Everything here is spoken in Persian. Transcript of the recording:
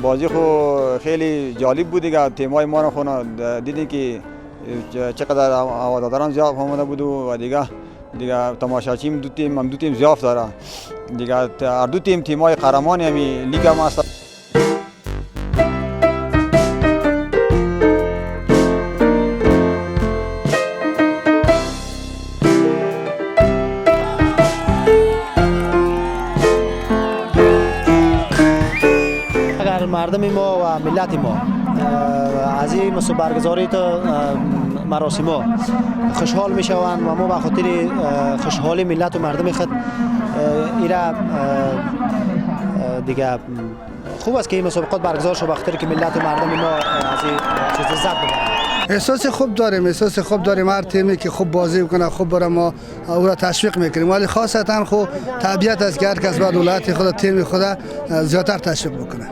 بازی خو خیلی جالب بود دیگه. تیمای ما رو خونه دیدین که چقدر هواداران زیاد آمده بود و دیگه تماشاچیم دو تیم زیاد داره دیگه. هر دو تیمای قهرمان همی لیگ هم هست. اگر مردم ما و ملت ما از این برگزاری تا مراسم ها خوشحال می شوند و ما به خاطر خوشحالی ملت و مردم خود ایرا دیگه خوب است که این مسابقات برگزار شد، بخاطر که ملت و مردم ما از این چیز لذت ببرند. احساس خوب داریم. هر تیمی که خوب بازی میکنه خوب برای ما او را تشویق میکنیم، ولی خاصتا خو طبیعت است که هر کس باید ولایت خود تیم خود زیادتر تشویق بکنه.